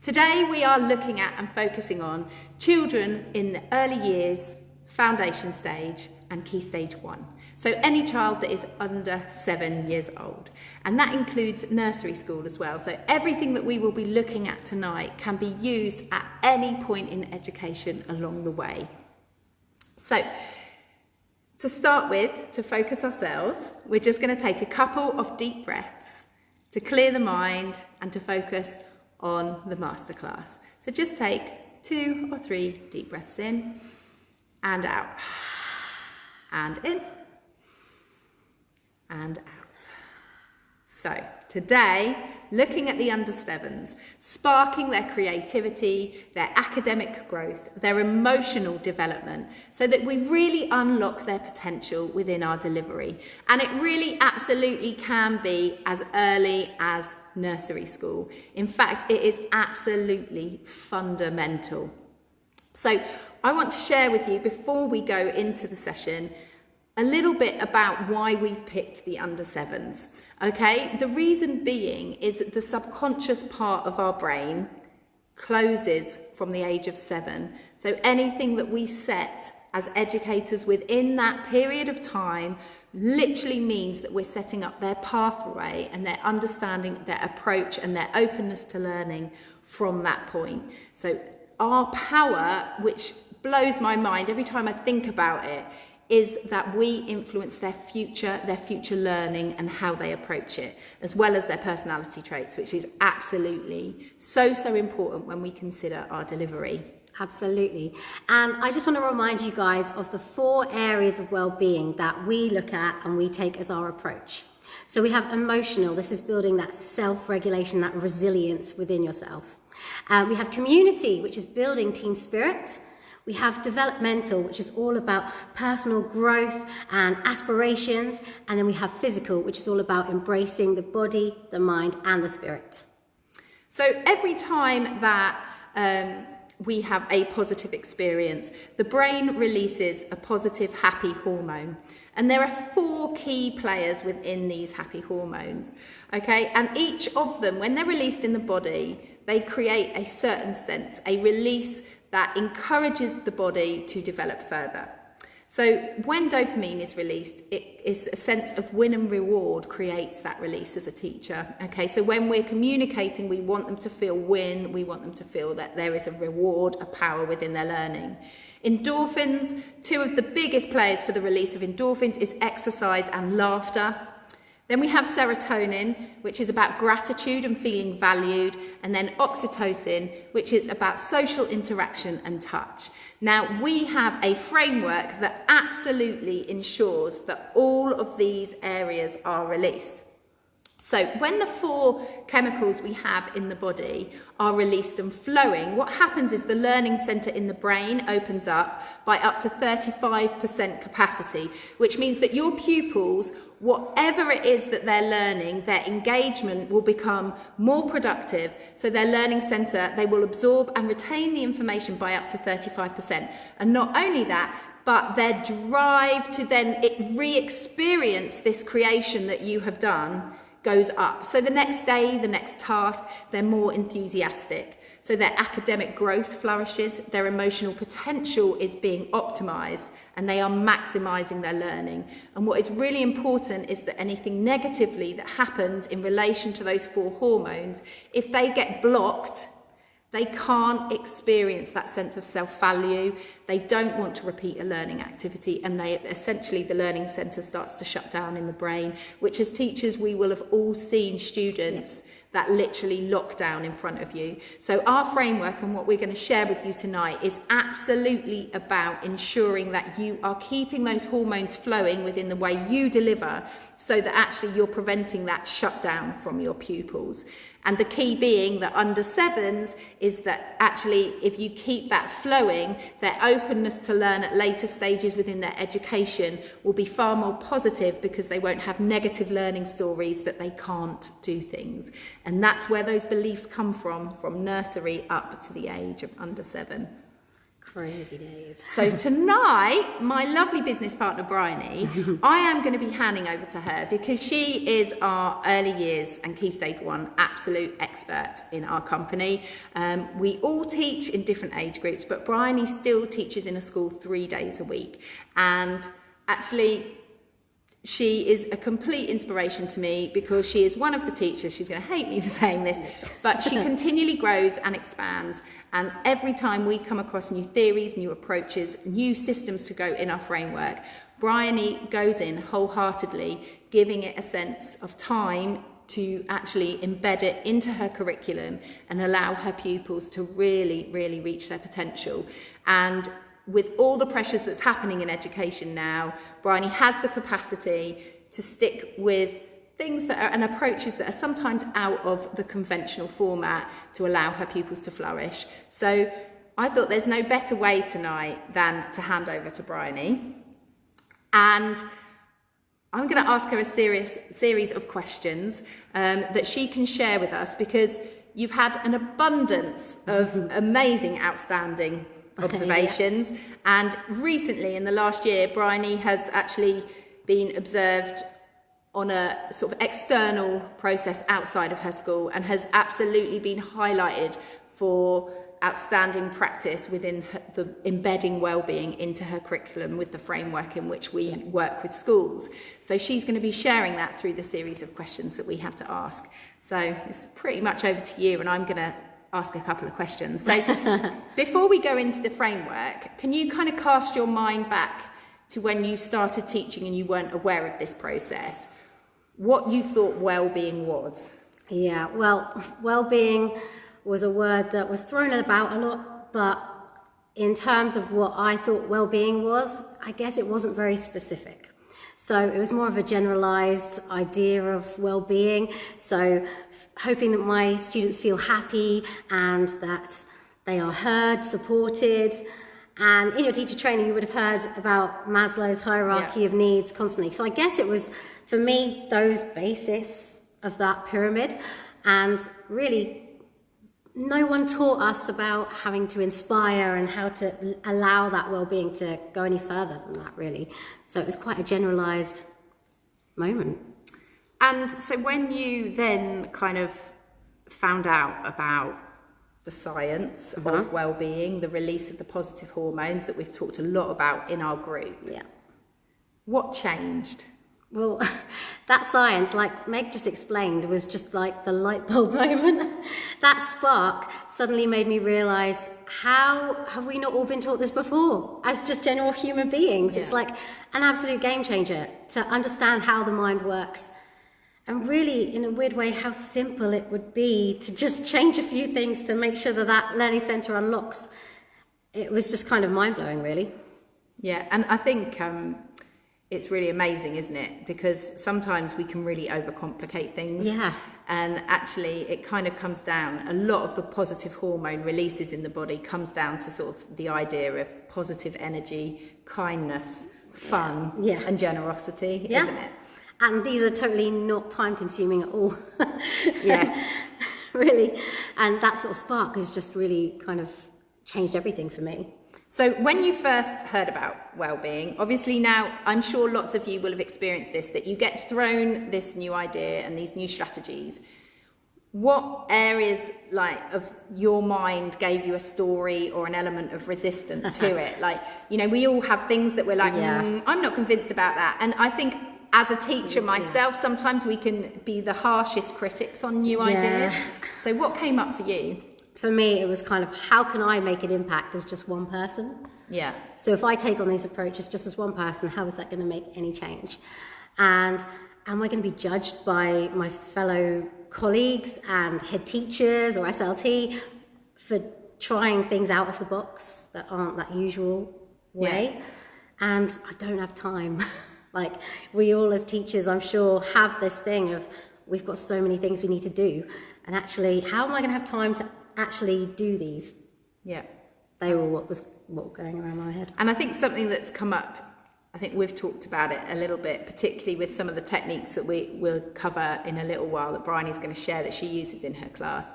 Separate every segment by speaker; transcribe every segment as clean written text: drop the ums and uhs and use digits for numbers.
Speaker 1: Today we are looking at and focusing on children in the early years, foundation stage and key stage 1. So any child that is under 7 years old. And that includes nursery school as well. So everything that we will be looking at tonight can be used at any point in education along the way. So to start with, to focus ourselves, we're just going to take a couple of deep breaths to clear the mind and to focus on the masterclass. So just take 2 or 3 deep breaths in and out, and in and out. So today, looking at the under 7s, sparking their creativity, their academic growth, their emotional development, so that we really unlock their potential within our delivery. And it really absolutely can be as early as nursery school. In fact, it is absolutely fundamental. So I want to share with you, before we go into the session, a little bit about why we've picked the under 7s. Okay, the reason being is that the subconscious part of our brain closes from the age of 7. So anything that we set as educators within that period of time literally means that we're setting up their pathway and their understanding, their approach and their openness to learning from that point. So our power, which blows my mind every time I think about it, is that we influence their future learning and how they approach it, as well as their personality traits, which is absolutely so important when we consider our delivery.
Speaker 2: Absolutely. And I just want to remind you guys of the 4 areas of well-being that we look at and we take as our approach. So we have emotional, this is building that self-regulation, that resilience within yourself. We have community, which is building team spirit. We have developmental, which is all about personal growth and aspirations. And then we have physical, which is all about embracing the body, the mind, and the spirit.
Speaker 1: So every time that we have a positive experience, the brain releases a positive, happy hormone. And there are 4 key players within these happy hormones. Okay, and each of them, when they're released in the body, they create a certain sense, a release that encourages the body to develop further. So when dopamine is released, it is a sense of win and reward creates that release as a teacher. Okay, so when we're communicating, we want them to feel win, we want them to feel that there is a reward, a power within their learning. Endorphins, 2 of the biggest players for the release of endorphins is exercise and laughter. Then we have serotonin, which is about gratitude and feeling valued, and then oxytocin, which is about social interaction and touch. Now, we have a framework that absolutely ensures that all of these areas are released. So when the 4 chemicals we have in the body are released and flowing, what happens is the learning centre in the brain opens up by up to 35% capacity, which means that your pupils, whatever it is that they're learning, their engagement will become more productive. So their learning centre, they will absorb and retain the information by up to 35%. And not only that, but their drive to then re-experience this creation that you have done goes up. So the next day, the next task, they're more enthusiastic. So their academic growth flourishes, their emotional potential is being optimized, and they are maximizing their learning. And what is really important is that anything negatively that happens in relation to those 4 hormones, if they get blocked, they can't experience that sense of self-value. They don't want to repeat a learning activity, and the learning centre starts to shut down in the brain, which as teachers we will have all seen students that literally lock down in front of you. So our framework and what we're going to share with you tonight is absolutely about ensuring that you are keeping those hormones flowing within the way you deliver, so that actually you're preventing that shutdown from your pupils. And the key being that under 7s is that actually if you keep that flowing, their openness to learn at later stages within their education will be far more positive, because they won't have negative learning stories that they can't do things. And that's where those beliefs come from nursery up to the age of under 7.
Speaker 2: Crazy days.
Speaker 1: So tonight, my lovely business partner, Bryony, I am going to be handing over to her because she is our early years and Key Stage 1 absolute expert in our company. We all teach in different age groups, but Bryony still teaches in a school 3 days a week. And actually, she is a complete inspiration to me because she is one of the teachers, she's going to hate me for saying this, but she continually grows and expands. And every time we come across new theories, new approaches, new systems to go in our framework, Bryony goes in wholeheartedly, giving it a sense of time to actually embed it into her curriculum and allow her pupils to really, really reach their potential. And with all the pressures that's happening in education now, Bryony has the capacity to stick with things that are and approaches that are sometimes out of the conventional format to allow her pupils to flourish. So I thought there's no better way tonight than to hand over to Bryony. And I'm going to ask her a series of questions that she can share with us, because you've had an abundance of amazing, outstanding observations. And recently, in the last year, Bryony has actually been observed on a sort of external process outside of her school and has absolutely been highlighted for outstanding practice within the embedding wellbeing into her curriculum with the framework in which we work with schools. So she's going to be sharing that through the series of questions that we have to ask. So it's pretty much over to you, and I'm going to ask a couple of questions. So before we go into the framework, can you kind of cast your mind back to when you started teaching and you weren't aware of this process, what you thought well-being was?
Speaker 2: Yeah, well, well-being was a word that was thrown about a lot, but in terms of what I thought well-being was, I guess it wasn't very specific. So it was more of a generalized idea of well-being. So hoping that my students feel happy and that they are heard, supported. And in your teacher training, you would have heard about Maslow's hierarchy of needs constantly. So I guess it was, for me, those bases of that pyramid. And really, no one taught us about having to inspire and how to allow that well-being to go any further than that, really. So it was quite a generalized moment.
Speaker 1: And so when you then kind of found out about the science of well-being, the release of the positive hormones that we've talked a lot about in our group, what changed?
Speaker 2: Well, that science, like Meg just explained, was just like the light bulb moment. That spark suddenly made me realise, how have we not all been taught this before as just general human beings? It's like an absolute game changer to understand how the mind works. And really, in a weird way, how simple it would be to just change a few things to make sure that that learning centre unlocks. It was just kind of mind-blowing, really. Yeah,
Speaker 1: and I think it's really amazing, isn't it? Because sometimes we can really overcomplicate things.
Speaker 2: Yeah.
Speaker 1: And actually, it kind of comes down, a lot of the positive hormone releases in the body comes down to sort of the idea of positive energy, kindness, fun, and generosity, isn't it?
Speaker 2: And these are totally not time-consuming at all. Really. And that sort of spark has just really kind of changed everything for me.
Speaker 1: So when you first heard about wellbeing, obviously now I'm sure lots of you will have experienced this, that you get thrown this new idea and these new strategies. What areas of your mind gave you a story or an element of resistance to it? We all have things that we're like, I'm not convinced about that. And I think as a teacher myself, sometimes we can be the harshest critics on new ideas. So what came up for you?
Speaker 2: For me, it was kind of, how can I make an impact as just one person?
Speaker 1: Yeah.
Speaker 2: So if I take on these approaches just as one person, how is that going to make any change? And am I going to be judged by my fellow colleagues and head teachers or SLT for trying things out of the box that aren't that usual way? And I don't have time. We all as teachers, I'm sure, have this thing of, we've got so many things we need to do. And actually, how am I going to have time to actually do these?
Speaker 1: Yeah.
Speaker 2: They were what was going around my head.
Speaker 1: And I think something that's come up, I think we've talked about it a little bit, particularly with some of the techniques that we will cover in a little while that Bryony's going to share that she uses in her class,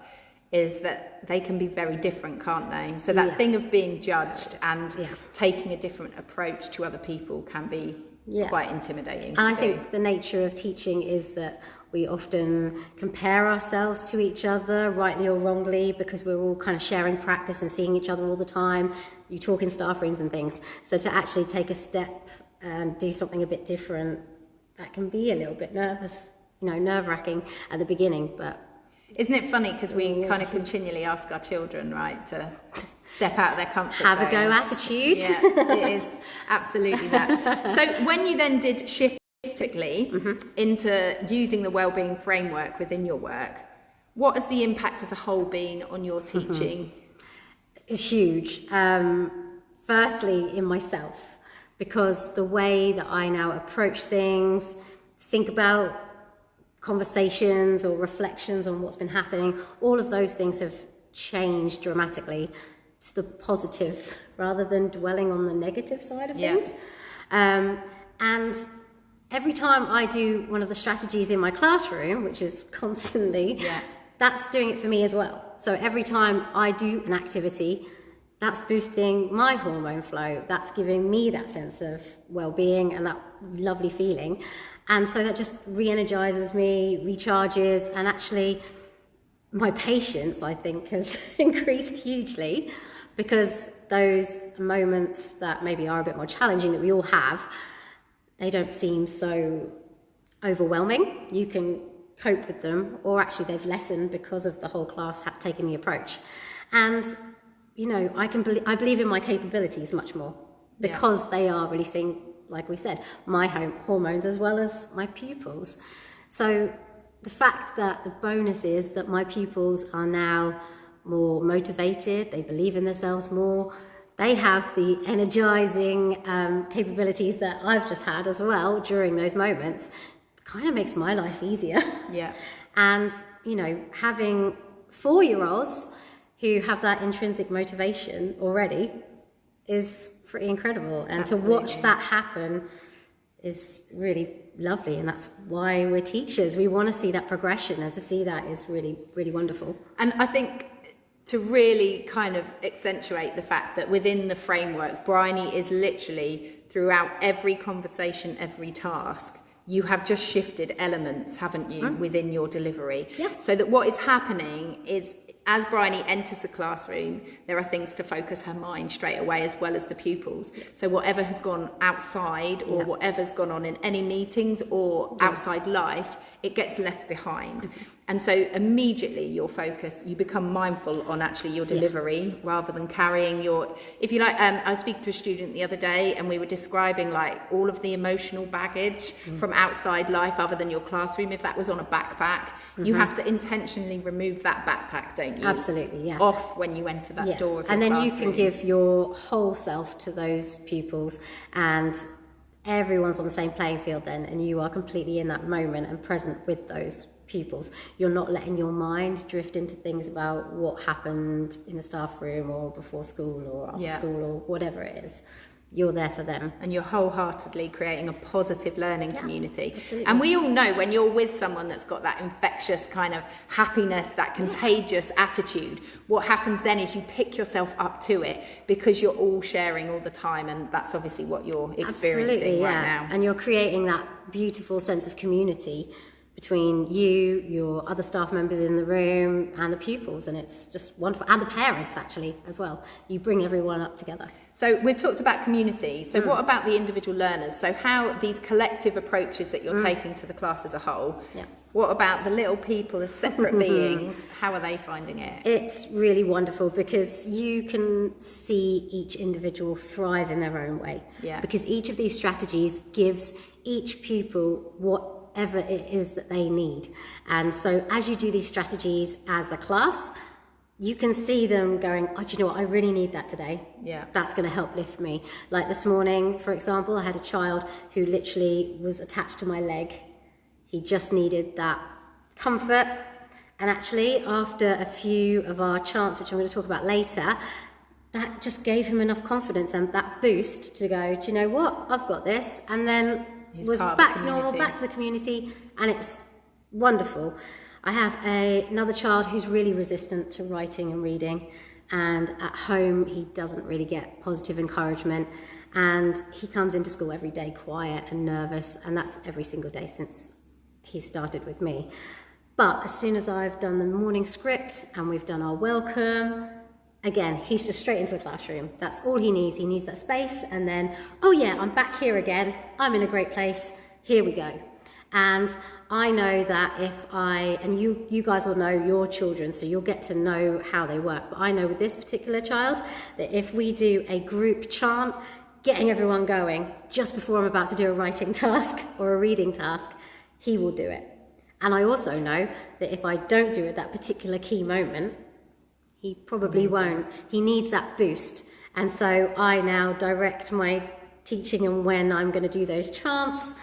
Speaker 1: is that they can be very different, can't they? So that thing of being judged and taking a different approach to other people can be quite intimidating.
Speaker 2: And I think the nature of teaching is that we often compare ourselves to each other, rightly or wrongly, because we're all kind of sharing practice and seeing each other all the time. You talk in staff rooms and things. So to actually take a step and do something a bit different, that can be a little bit nerve-wracking at the beginning. But
Speaker 1: isn't it funny, because we kind of continually ask our children, right, to step out of their comfort zone.
Speaker 2: Have a go attitude.
Speaker 1: Yeah, it is absolutely that. So when you then did shift specifically into using the wellbeing framework within your work, what has the impact as a whole been on your teaching?
Speaker 2: It's huge. Firstly, in myself, because the way that I now approach things, think about conversations or reflections on what's been happening, all of those things have changed dramatically to the positive rather than dwelling on the negative side of things. And every time I do one of the strategies in my classroom, which is constantly, that's doing it for me as well. So every time I do an activity, that's boosting my hormone flow. That's giving me that sense of well-being and that lovely feeling. And so that just re-energizes me, recharges, and actually my patience, I think, has increased hugely, because those moments that maybe are a bit more challenging that we all have, they don't seem so overwhelming. You can cope with them, or actually they've lessened because of the whole class taking the approach. And, you know, I believe in my capabilities much more, because they are releasing, like we said, my hormones as well as my pupils. So the fact that the bonus is that my pupils are now more motivated, they believe in themselves more, they have the energizing capabilities that I've just had as well during those moments, kind of makes my life easier.
Speaker 1: Yeah.
Speaker 2: And, you know, having 4-year-olds who have that intrinsic motivation already is pretty incredible. And Absolutely. To watch that happen is really lovely. And that's why we're teachers. We want to see that progression, and to see that is really, really wonderful.
Speaker 1: And I think to really kind of accentuate the fact that within the framework, Bryony is literally throughout every conversation, every task, you have just shifted elements, haven't you, within your delivery?
Speaker 2: Yeah.
Speaker 1: So that what is happening is, as Bryony enters the classroom, there are things to focus her mind straight away, as well as the pupils. So whatever has gone outside, or whatever's gone on in any meetings or outside life, it gets left behind. And so immediately your focus, you become mindful on actually your delivery, rather than carrying your, if you like, I was speaking to a student the other day, and we were describing like all of the emotional baggage from outside life other than your classroom. If that was on a backpack, you have to intentionally remove that backpack, don't you?
Speaker 2: Absolutely, yeah.
Speaker 1: Off when you enter that door of your
Speaker 2: And then
Speaker 1: classroom.
Speaker 2: you can give your whole self to those pupils, and everyone's on the same playing field then, and you are completely in that moment and present with those pupils. You're not letting your mind drift into things about what happened in the staff room or before school or after school or whatever it is. You're there for them.
Speaker 1: And you're wholeheartedly creating a positive learning community.
Speaker 2: Absolutely.
Speaker 1: And we all know when you're with someone that's got that infectious kind of happiness, that contagious attitude, what happens then is you pick yourself up to it, because you're all sharing all the time, and that's obviously what you're experiencing right now.
Speaker 2: And you're creating that beautiful sense of community between you, your other staff members in the room, and the pupils, and it's just wonderful. And the parents, actually, as well. You bring everyone up together.
Speaker 1: So we've talked about community. So what about the individual learners? So how these collective approaches that you're taking to the class as a whole, what about the little people as separate beings? How are they finding it? It's
Speaker 2: really wonderful, because you can see each individual thrive in their own way.
Speaker 1: Yeah.
Speaker 2: Because each of these strategies gives each pupil whatever it is that they need. And so as you do these strategies as a class, you can see them going, oh, do you know what, I really need that today.
Speaker 1: Yeah.
Speaker 2: That's going to help lift me. Like this morning, for example, I had a child who literally was attached to my leg. He just needed that comfort. And actually, after a few of our chants, which I'm going to talk about later, that just gave him enough confidence and that boost to go, do you know what, I've got this. And then was back to normal, back to the community, and it's wonderful. I have another child who's really resistant to writing and reading, and at home he doesn't really get positive encouragement, and he comes into school every day quiet and nervous, and that's every single day since he started with me. But as soon as I've done the morning script and we've done our welcome, again, he's just straight into the classroom. That's all he needs. He needs that space, and then, oh yeah, I'm back here again. I'm in a great place. Here we go. And I know that if and you guys will know your children, so you'll get to know how they work. But I know with this particular child that if we do a group chant, getting everyone going just before I'm about to do a writing task or a reading task, he will do it. And I also know that if I don't do it that particular key moment, he probably won't. He needs that boost. And so I now direct my teaching and when I'm going to do those chants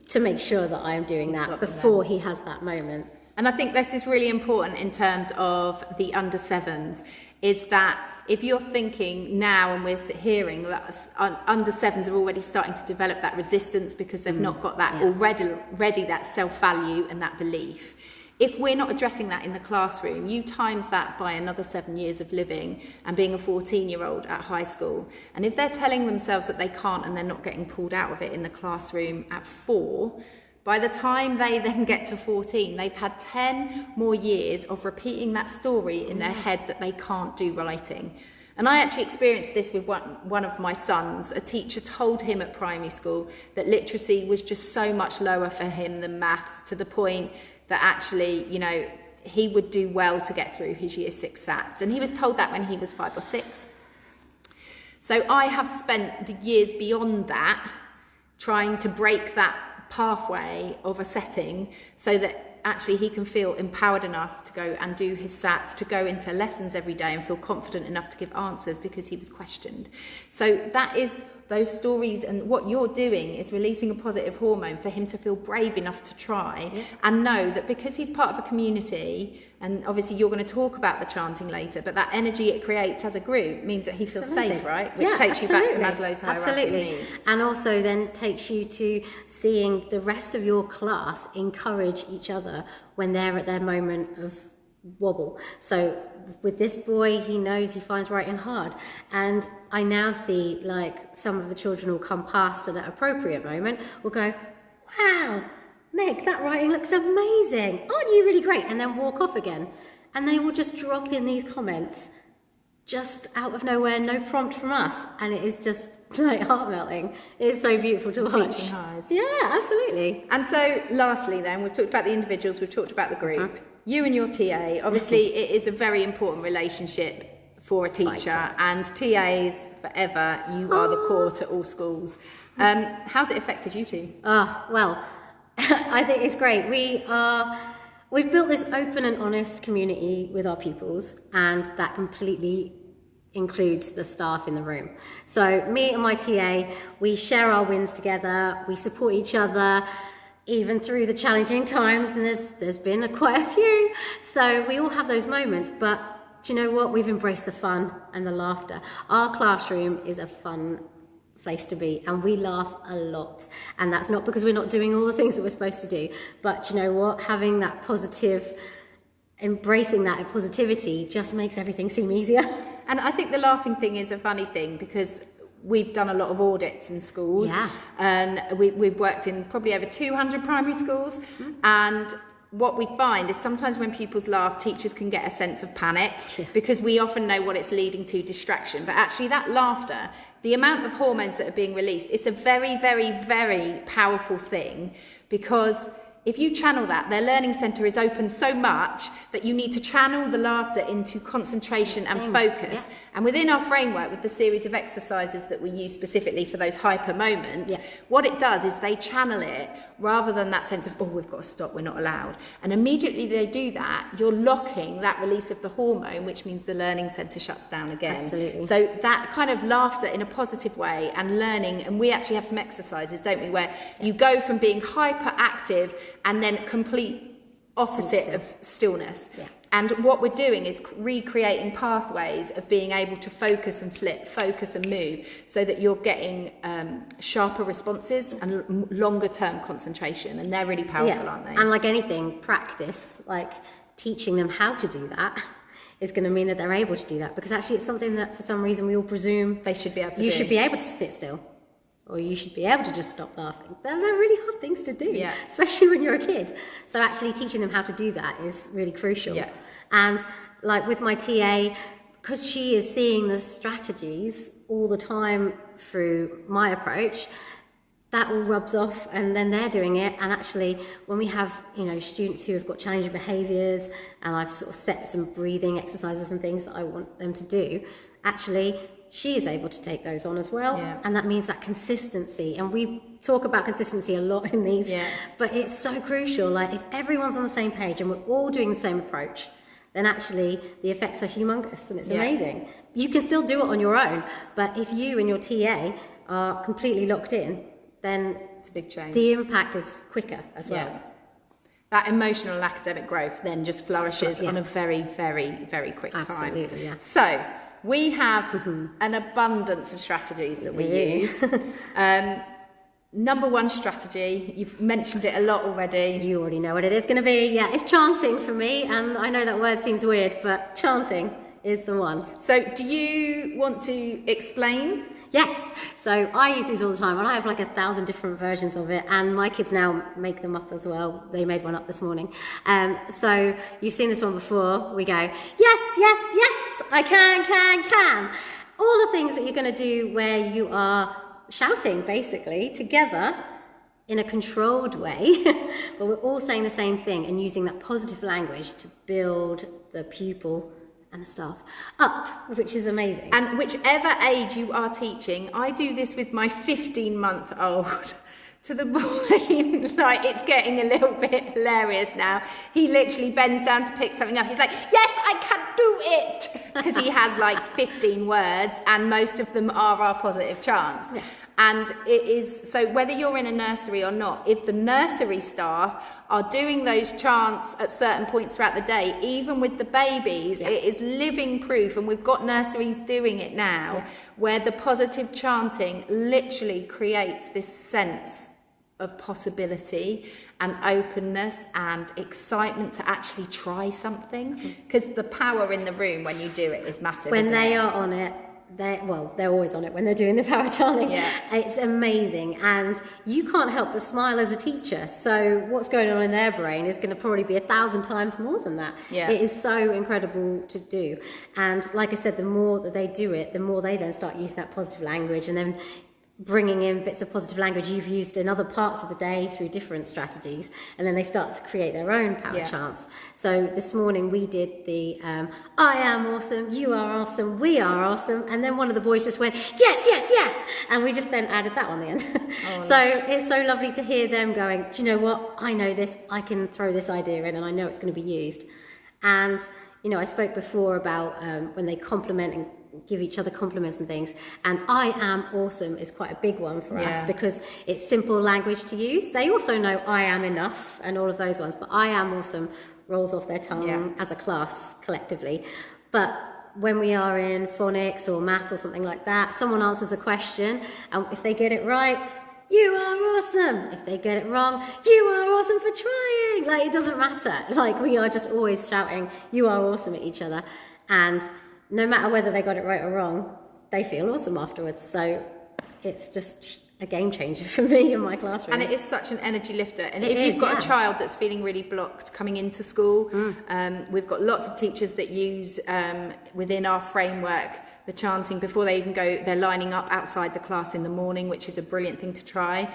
Speaker 2: to make sure that I am doing that before he has that moment.
Speaker 1: And I think this is really important in terms of the under sevens, is that if you're thinking now, and we're hearing that under sevens are already starting to develop that resistance because they've not got that already that self-value and that belief. If we're not addressing that in the classroom, you times that by another 7 years of living and being a 14-year-old at high school. And if they're telling themselves that they can't and they're not getting pulled out of it in the classroom at 4, by the time they then get to 14, they've had 10 more years of repeating that story in their head that they can't do writing. And I actually experienced this with one of my sons. A teacher told him at primary school that literacy was just so much lower for him than maths, to the point that actually, you know, he would do well to get through his year 6 SATs. And he was told that when he was 5 or 6. So I have spent the years beyond that trying to break that pathway of a setting so that actually he can feel empowered enough to go and do his SATs, to go into lessons every day and feel confident enough to give answers because he was questioned. So that is those stories, and what you're doing is releasing a positive hormone for him to feel brave enough to try and know that because he's part of a community, and obviously you're going to talk about the chanting later, but that energy it creates as a group means that he feels safe, right? Which takes you back to Maslow's hierarchy of needs.
Speaker 2: And also then takes you to seeing the rest of your class encourage each other when they're at their moment of wobble. So with this boy, he knows he finds writing hard, and I now see like some of the children will come past at that appropriate moment will go, wow, Meg, that writing looks amazing, aren't you really great, and then walk off again, and they will just drop in these comments just out of nowhere, no prompt from us, and it is just like heart melting. It is so beautiful to watch.
Speaker 1: Teaching highs.
Speaker 2: Yeah, absolutely.
Speaker 1: And so lastly then, we've talked about the individuals, we've talked about the group. You and your TA, obviously it is a very important relationship for a teacher, and TAs forever, you are the core to all schools. How's it affected you two?
Speaker 2: Well, I think it's great. We've built this open and honest community with our pupils, and that completely includes the staff in the room. So me and my TA, we share our wins together, we support each other, even through the challenging times, and there's been quite a few. So we all have those moments, but do you know what? We've embraced the fun and the laughter. Our classroom is a fun place to be, and we laugh a lot. And that's not because we're not doing all the things that we're supposed to do, but do you know what? Having that positive, embracing that positivity just makes everything seem easier.
Speaker 1: And I think the laughing thing is a funny thing, because we've done a lot of audits in schools, and we've worked in probably over 200 primary schools, and what we find is sometimes when pupils laugh, teachers can get a sense of panic because we often know what it's leading to, distraction. But actually that laughter, the amount of hormones that are being released, it's a very, very, very powerful thing, because if you channel that, their learning centre is open so much that you need to channel the laughter into concentration and focus. And within our framework, with the series of exercises that we use specifically for those hyper moments, what it does is they channel it rather than that sense of, oh, we've got to stop, we're not allowed. And immediately they do that, you're locking that release of the hormone, which means the learning centre shuts down again.
Speaker 2: Absolutely.
Speaker 1: So that kind of laughter in a positive way and learning, and we actually have some exercises, don't we, where you go from being hyperactive and then complete opposite of stillness. And what we're doing is recreating pathways of being able to focus and flip, focus and move, so that you're getting sharper responses and longer term concentration. And they're really powerful, aren't they?
Speaker 2: And like anything, practice, like teaching them how to do that is going to mean that they're able to do that, because actually it's something that for some reason we all presume
Speaker 1: they should be able to do.
Speaker 2: You should be able to sit still, or you should be able to just stop laughing. They're really hard things to do, especially when you're a kid. So actually teaching them how to do that is really crucial. Yeah. And like with my TA, because she is seeing the strategies all the time through my approach, that all rubs off, and then they're doing it. And actually when we have, you know, students who have got challenging behaviours, and I've sort of set some breathing exercises and things that I want them to do, actually she is able to take those on as well. And that means that consistency, and we talk about consistency a lot in these, but it's so crucial. Like if everyone's on the same page and we're all doing the same approach, then actually the effects are humongous, and it's amazing. You can still do it on your own, but if you and your TA are completely locked in, then
Speaker 1: it's a big change.
Speaker 2: The impact is quicker as well.
Speaker 1: That emotional and academic growth then just flourishes on a very, very, very quick time.
Speaker 2: Absolutely, yeah.
Speaker 1: So we have an abundance of strategies that we use. Number one strategy, you've mentioned it a lot already.
Speaker 2: You already know what it is going to be. Yeah, it's chanting for me, and I know that word seems weird, but chanting is the one.
Speaker 1: So do you want to explain?
Speaker 2: Yes, so I use these all the time, and I have like 1,000 different versions of it, and my kids now make them up as well. They made one up this morning. So you've seen this one before. We go, yes, yes, yes, I can. All the things that you're going to do where you are shouting basically together in a controlled way, but we're all saying the same thing and using that positive language to build the pupil and the staff up, which is amazing.
Speaker 1: And whichever age you are teaching, I do this with my 15-month-old to the boy. Like, it's getting a little bit hilarious now. He literally bends down to pick something up. He's like, yes, I can do it, because he has like 15 words, and most of them are our positive chants. And it is, so whether you're in a nursery or not, if the nursery staff are doing those chants at certain points throughout the day, even with the babies, it is living proof, and we've got nurseries doing it now, where the positive chanting literally creates this sense of possibility and openness and excitement to actually try something, because the power in the room when you do it is massive.
Speaker 2: When they are on it, they're always on it when they're doing the power chanting. It's amazing, and you can't help but smile as a teacher. So what's going on in their brain is going to probably be 1,000 times more than that. It is so incredible to do, and like I said, the more that they do it, the more they then start using that positive language, and then bringing in bits of positive language you've used in other parts of the day through different strategies, and then they start to create their own power chants. So this morning we did the I am awesome, you are awesome, we are awesome, and then one of the boys just went yes, yes, yes, and we just then added that on the end. So it's so lovely to hear them going, do you know what, I know this, I can throw this idea in and I know it's going to be used. And you know, I spoke before about when they compliment and give each other compliments and things, and I am awesome is quite a big one for us, because it's simple language to use. They also know I am enough and all of those ones, but I am awesome rolls off their tongue as a class collectively. But when we are in phonics or maths or something like that, someone answers a question, and if they get it right, you are awesome. If they get it wrong, you are awesome for trying. Like, it doesn't matter. Like, we are just always shouting you are awesome at each other, and no matter whether they got it right or wrong, they feel awesome afterwards. So it's just a game changer for me in my classroom.
Speaker 1: And it is such an energy lifter. And if you've got a child that's feeling really blocked coming into school, we've got lots of teachers that use within our framework the chanting before they even go. They're lining up outside the class in the morning, which is a brilliant thing to try.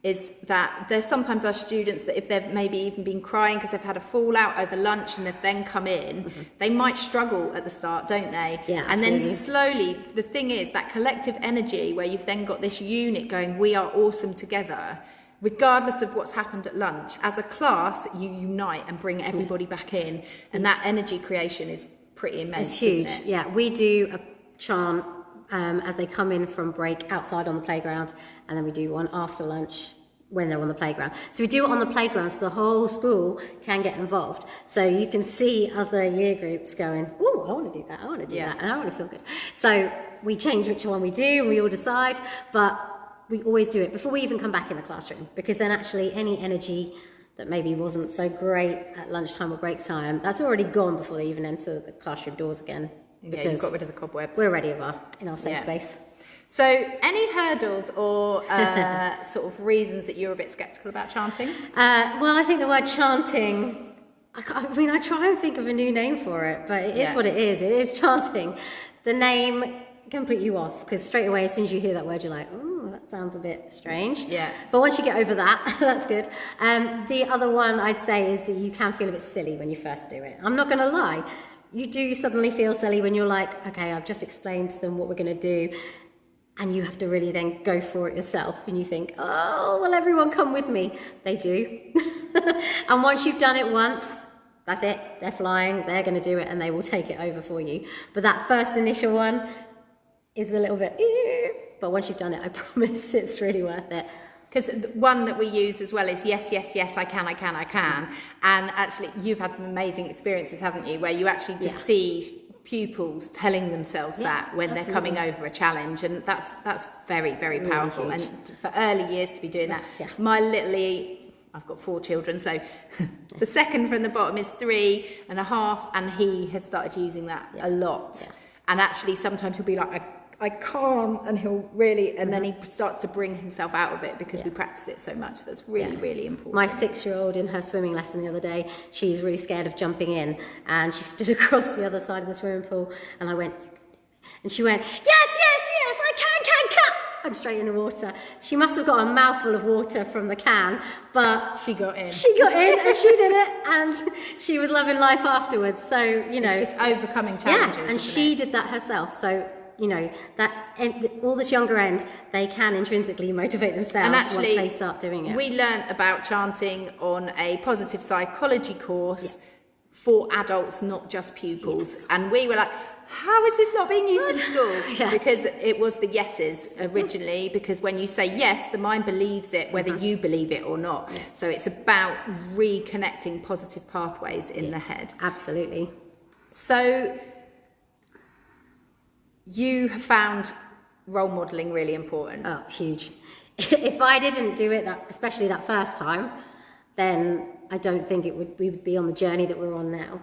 Speaker 1: Is that there's sometimes our students that if they've maybe even been crying because they've had a fallout over lunch and they've then come in, they might struggle at the start, don't they? And then slowly, the thing is that collective energy where you've then got this unit going, we are awesome together, regardless of what's happened at lunch. As a class, you unite and bring everybody back in, and that energy creation is pretty immense.
Speaker 2: It's huge.
Speaker 1: Isn't it?
Speaker 2: Yeah, we do a chant as they come in from break outside on the playground, and then we do one after lunch when they're on the playground. So we do it on the playground so the whole school can get involved. So you can see other year groups going, oh, I want to do that, I want to do that, and I want to feel good. So we change which one we do, and we all decide, but we always do it before we even come back in the classroom, because then actually any energy that maybe wasn't so great at lunchtime or break time, that's already gone before they even enter the classroom doors again.
Speaker 1: Yeah, you've got rid of the cobwebs.
Speaker 2: We're ready in our safe space.
Speaker 1: So any hurdles or sort of reasons that you're a bit sceptical about chanting?
Speaker 2: Well, I think the word chanting, I mean, I try and think of a new name for it, but it is what it is. It is chanting. The name can put you off, because straight away, as soon as you hear that word, you're like, oh, that sounds a bit strange.
Speaker 1: Yeah.
Speaker 2: But once you get over that, that's good. The other one I'd say is that you can feel a bit silly when you first do it. I'm not going to lie. You do suddenly feel silly when you're like, okay, I've just explained to them what we're going to do, and you have to really then go for it yourself, and you think, oh, will everyone come with me? They do. And once you've done it once, that's it. They're flying, they're going to do it, and they will take it over for you. But that first initial one is a little bit, but once you've done it, I promise it's really worth it.
Speaker 1: Because one that we use as well is yes, yes, yes, I can. And actually, you've had some amazing experiences, haven't you, where you actually just see pupils telling themselves that when they're coming over a challenge, and that's very, very powerful.
Speaker 2: Really
Speaker 1: and for early years to be doing that. My I've got 4 children, so the second from the bottom is 3.5, and he has started using that a lot. And actually sometimes he'll be like, I can't, and he'll really, and then he starts to bring himself out of it, because we practice it so much. That's really, really important.
Speaker 2: My 6-year-old in her swimming lesson the other day, she's really scared of jumping in, and she stood across the other side of the swimming pool, and I went, and she went, yes, I can, and straight in the water. She must have got a mouthful of water from the can, but
Speaker 1: she got in,
Speaker 2: and she did it, and she was loving life afterwards. So, you know,
Speaker 1: it's just overcoming challenges.
Speaker 2: Yeah, and she did that herself. So, you know, that all this younger end, they can intrinsically motivate themselves, and actually, once they start doing it.
Speaker 1: We learnt about chanting on a positive psychology course for adults, not just pupils. And we were like, how is this not being used in school? Because it was the yeses originally, because when you say yes, the mind believes it, whether you believe it or not. So it's about reconnecting positive pathways in the head.
Speaker 2: Absolutely.
Speaker 1: So you have found role modelling really important.
Speaker 2: Oh, huge. If I didn't do it, especially that first time, then I don't think we would be on the journey that we're on now.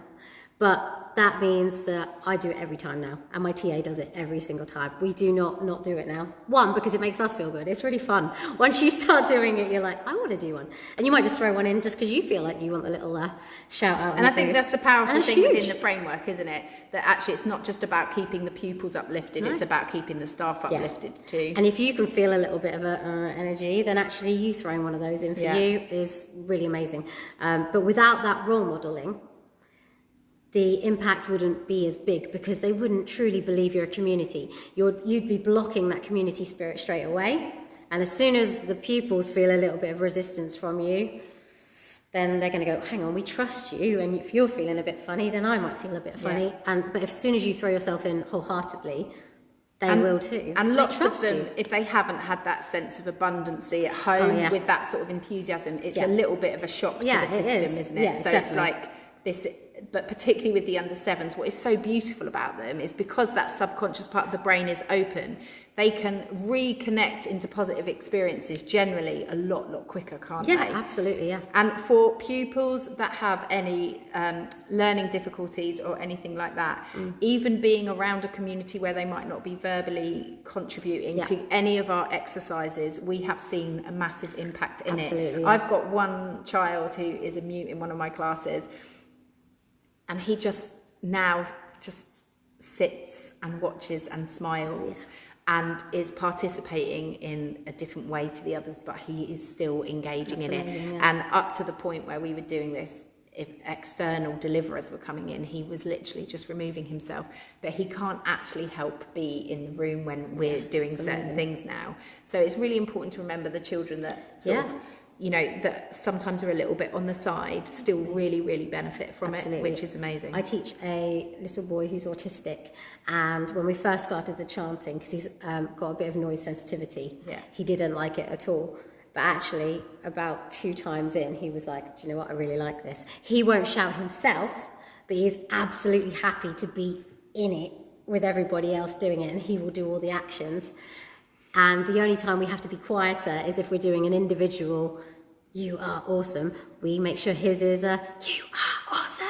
Speaker 2: But that means that I do it every time now, and my TA does it every single time. We do not do it now. One, because it makes us feel good. It's really fun. Once you start doing it, you're like, I want to do one. And you might just throw one in just because you feel like you want the little shout out.
Speaker 1: And I think that's the powerful thing within the framework, isn't it? That actually it's not just about keeping the pupils uplifted, it's about keeping the staff uplifted too.
Speaker 2: And if you can feel a little bit of energy, then actually you throwing one of those in for you is really amazing. But without that role modelling, the impact wouldn't be as big, because they wouldn't truly believe you're a community. You'd be blocking that community spirit straight away. And as soon as the pupils feel a little bit of resistance from you, then they're going to go, hang on, we trust you. And if you're feeling a bit funny, then I might feel a bit funny. But as soon as you throw yourself in wholeheartedly, they will too.
Speaker 1: And lots of them, if they haven't had that sense of abundancy at home with that sort of enthusiasm, it's a little bit of a shock to the system, isn't it?
Speaker 2: Yeah,
Speaker 1: so
Speaker 2: definitely.
Speaker 1: It's like this. But particularly with the under 7s, what is so beautiful about them is because that subconscious part of the brain is open, they can reconnect into positive experiences generally a lot quicker, can't they?
Speaker 2: Yeah, absolutely, yeah.
Speaker 1: And for pupils that have any learning difficulties or anything like that, even being around a community where they might not be verbally contributing to any of our exercises, we have seen a massive impact in it.
Speaker 2: Yeah.
Speaker 1: I've got one child who is a mute in one of my classes, and he just sits and watches and smiles and is participating in a different way to the others, but he is still engaging in it. And up to the point where we were doing this, if external deliverers were coming in, he was literally just removing himself. But he can't actually help be in the room when we're doing certain things now. So it's really important to remember the children that sort of, you know, that sometimes are a little bit on the side, still really benefit from it, which is amazing.
Speaker 2: I teach a little boy who's autistic, and when we first started the chanting, because he's got a bit of noise sensitivity, he didn't like it at all. But actually, about 2 times in, he was like, do you know what, I really like this. He won't shout himself, but he is absolutely happy to be in it with everybody else doing it, and he will do all the actions. And the only time we have to be quieter is if we're doing an individual, you are awesome. We make sure his is a, you are awesome.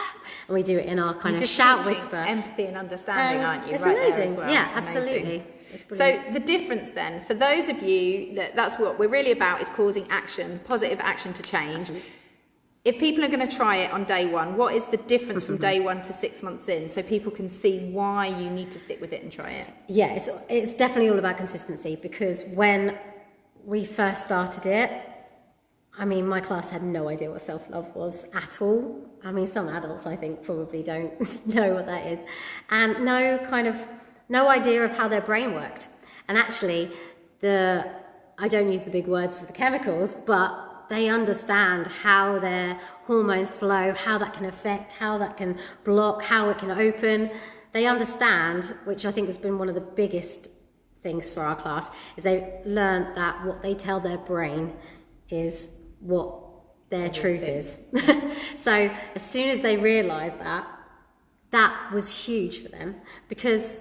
Speaker 2: And we do it in our kind of shout whisper.
Speaker 1: Empathy and understanding, aren't you?
Speaker 2: It's
Speaker 1: right
Speaker 2: amazing.
Speaker 1: There as well.
Speaker 2: Yeah,
Speaker 1: Amazing.
Speaker 2: absolutely.
Speaker 1: So the difference then, for those of you, that's what we're really about, is causing action, positive action to change. Absolutely. If people are going to try it on day one, what is the difference from day 1 to 6 months in, so people can see why you need to stick with it and try it?
Speaker 2: Yeah, it's definitely all about consistency, because when we first started it, I mean, my class had no idea what self-love was at all. I mean, some adults, I think, probably don't know what that is. And no idea of how their brain worked. And actually, I don't use the big words for the chemicals, but they understand how their hormones flow, how that can affect, how that can block, how it can open. They understand, which I think has been one of the biggest things for our class, is they've learned that what they tell their brain is what their truth is. So as soon as they realised that, that was huge for them, because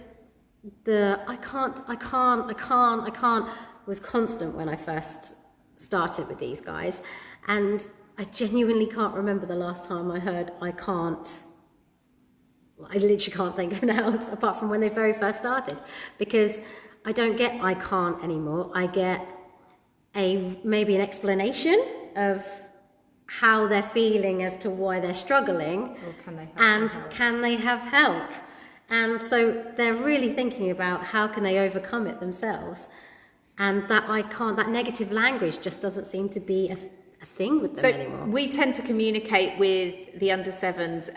Speaker 2: I can't was constant when I first started with these guys, and I genuinely can't remember the last time I heard I can't. I literally can't think of an else apart from when they very first started, because I don't get I can't anymore. I get maybe an explanation of how they're feeling as to why they're struggling, can they have help? And so they're really thinking about how can they overcome it themselves. And that negative language just doesn't seem to be a thing with them anymore.
Speaker 1: We tend to communicate with the under 7s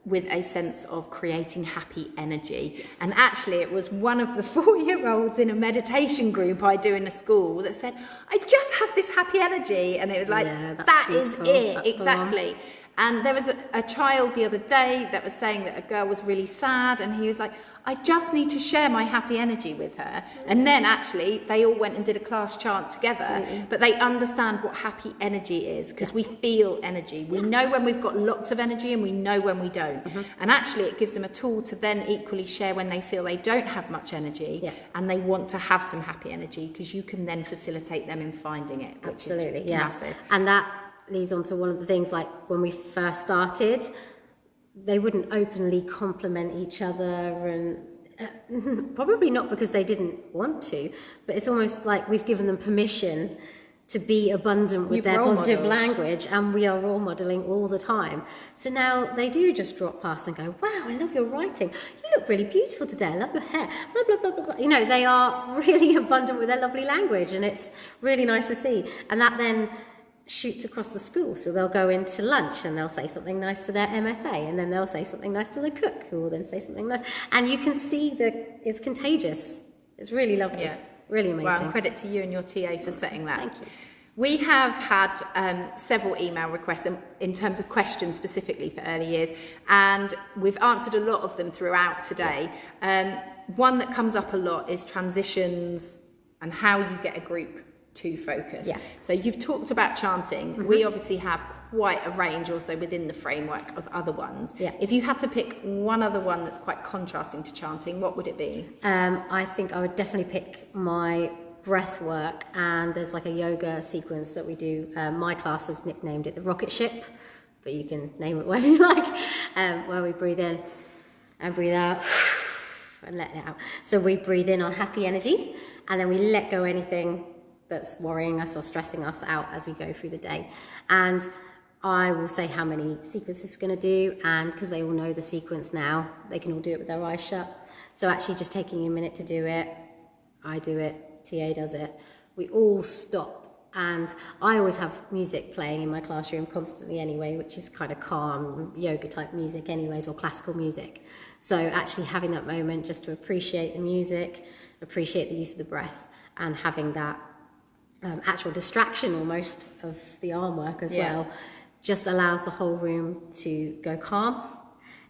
Speaker 1: with a sense of creating happy energy. Yes. And actually it was one of the 4-year-olds in a meditation group I do in a school that said, I just have this happy energy. And it was like, that is it, that's exactly. And there was a child the other day that was saying that a girl was really sad, and he was like, I just need to share my happy energy with her. And then actually they all went and did a class chant together. Absolutely. But they understand what happy energy is, because we feel energy. We know when we've got lots of energy and we know when we don't. And actually it gives them a tool to then equally share when they feel they don't have much energy and they want to have some happy energy, because you can then facilitate them in finding it, which is massive.
Speaker 2: And that leads on to one of the things, like when we first started, they wouldn't openly compliment each other, and probably not because they didn't want to, but it's almost like we've given them permission to be abundant with their positive language, and we are role modeling all the time. So now they do just drop past and go, wow, I love your writing. You look really beautiful today. I love your hair. Blah, blah, blah, blah, blah. You know, they are really abundant with their lovely language, and it's really nice to see. And that then shoots across the school, so they'll go into lunch and they'll say something nice to their MSA, and then they'll say something nice to the cook, who will then say something nice, and you can see that it's contagious. It's really lovely, really amazing.
Speaker 1: Well, and credit to you and your TA for setting that.
Speaker 2: Thank you.
Speaker 1: We have had several email requests in terms of questions specifically for early years, and we've answered a lot of them throughout today. One that comes up a lot is transitions and how you get a group to focus. So you've talked about chanting. We obviously have quite a range also within the framework of other ones. If you had to pick one other one that's quite contrasting to chanting, what would it be?
Speaker 2: I think I would definitely pick my breath work, and there's like a yoga sequence that we do. My class has nicknamed it the rocket ship, but you can name it whatever you like, where we breathe in and breathe out and let it out. So we breathe in on happy energy, and then we let go anything that's worrying us or stressing us out as we go through the day. And I will say how many sequences we're going to do, and because they all know the sequence now, they can all do it with their eyes shut. So actually just taking a minute to do it, I do it, TA does it, we all stop. And I always have music playing in my classroom constantly anyway, which is kind of calm yoga type music anyways, or classical music. So actually having that moment just to appreciate the music, appreciate the use of the breath, and having that actual distraction almost of the arm work as well, just allows the whole room to go calm.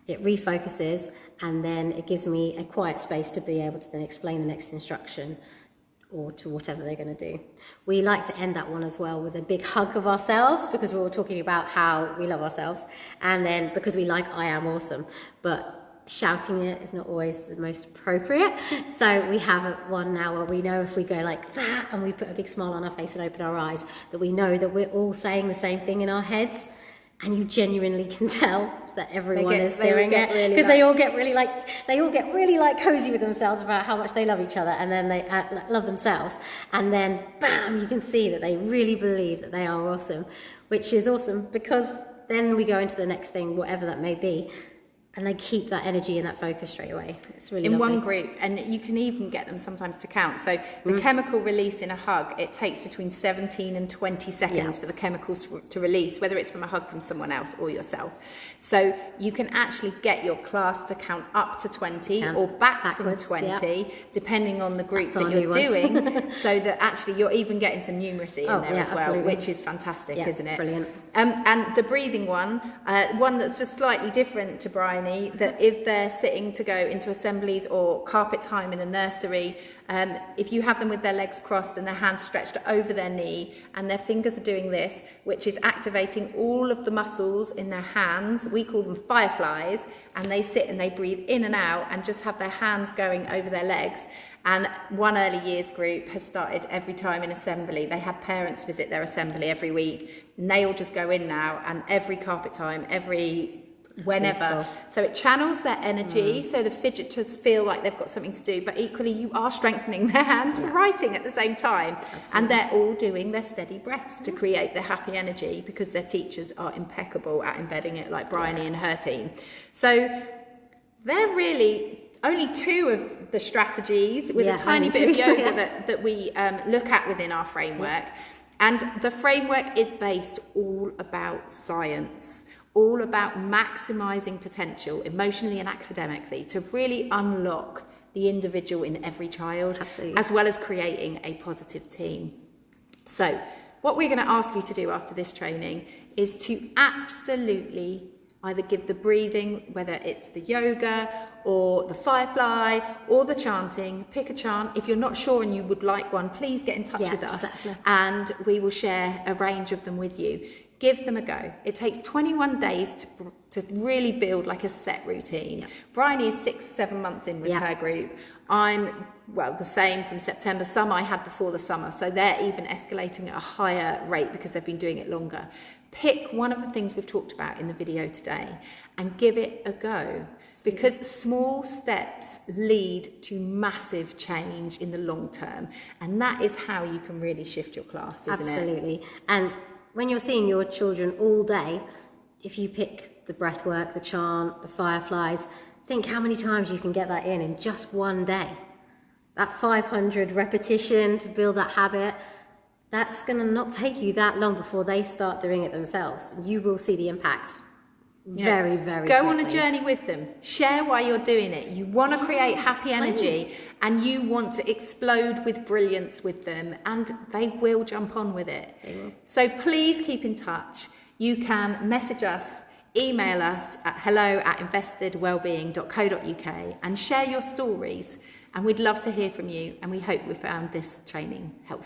Speaker 2: It refocuses, and then it gives me a quiet space to be able to then explain the next instruction or to whatever they're going to do. We like to end that one as well with a big hug of ourselves, because we're all talking about how we love ourselves, and then because we like I am awesome, but shouting it is not always the most appropriate. So we have one now where we know if we go like that and we put a big smile on our face and open our eyes, that we know that we're all saying the same thing in our heads, and you genuinely can tell that everyone is doing it, because they all get really cozy with themselves about how much they love each other, and then they love themselves, and then bam, you can see that they really believe that they are awesome, which is awesome, because then we go into the next thing, whatever that may be, and they keep that energy and that focus straight away. It's really lovely.
Speaker 1: One group, and you can even get them sometimes to count. So the chemical release in a hug, it takes between 17 and 20 seconds for the chemicals to release, whether it's from a hug from someone else or yourself. So you can actually get your class to count up to 20 or backwards from 20, depending on the group that you're doing, so that actually you're even getting some numeracy in there as well, which is fantastic, isn't it?
Speaker 2: Brilliant.
Speaker 1: And the breathing one that's just slightly different to Bryony, that if they're sitting to go into assemblies or carpet time in a nursery, if you have them with their legs crossed and their hands stretched over their knee and their fingers are doing this, which is activating all of the muscles in their hands, we call them fireflies, and they sit and they breathe in and out and just have their hands going over their legs. And one early years group has started every time in assembly. They have parents visit their assembly every week, and they all just go in now, and every carpet time, whenever. So it channels their energy, so the fidgeters feel like they've got something to do, but equally you are strengthening their hands for writing at the same time. Absolutely. And they're all doing their steady breaths to create their happy energy, because their teachers are impeccable at embedding it, like Bryony and her team. So they're really only two of the strategies, with a tiny bit of yoga that we look at within our framework. And the framework is based all about science, all about maximising potential emotionally and academically to really unlock the individual in every child, as well as creating a positive team. So what we're going to ask you to do after this training is to absolutely either give the breathing, whether it's the yoga or the firefly or the chanting, pick a chant. If you're not sure and you would like one, please get in touch with us and we will share a range of them with you. Give them a go. It takes 21 days to really build like a set routine. Bryony is 6-7 months in with her group. I'm, the same from September. Some I had before the summer, so they're even escalating at a higher rate because they've been doing it longer. Pick one of the things we've talked about in the video today and give it a go, because small steps lead to massive change in the long term, and that is how you can really shift your class, isn't it?
Speaker 2: Absolutely. And when you're seeing your children all day, if you pick the breath work, the chant, the fireflies, think how many times you can get that in just one day. That 500 repetition to build that habit, that's going to not take you that long before they start doing it themselves. You will see the impact very, very
Speaker 1: Go
Speaker 2: quickly.
Speaker 1: on a journey with them. Share why you're doing it. You want to create happy energy and you want to explode with brilliance with them, and they will jump on with it.
Speaker 2: They will.
Speaker 1: So please keep in touch. You can message us, email us at hello@investedwellbeing.co.uk and share your stories. And we'd love to hear from you, and we hope we found this training helpful.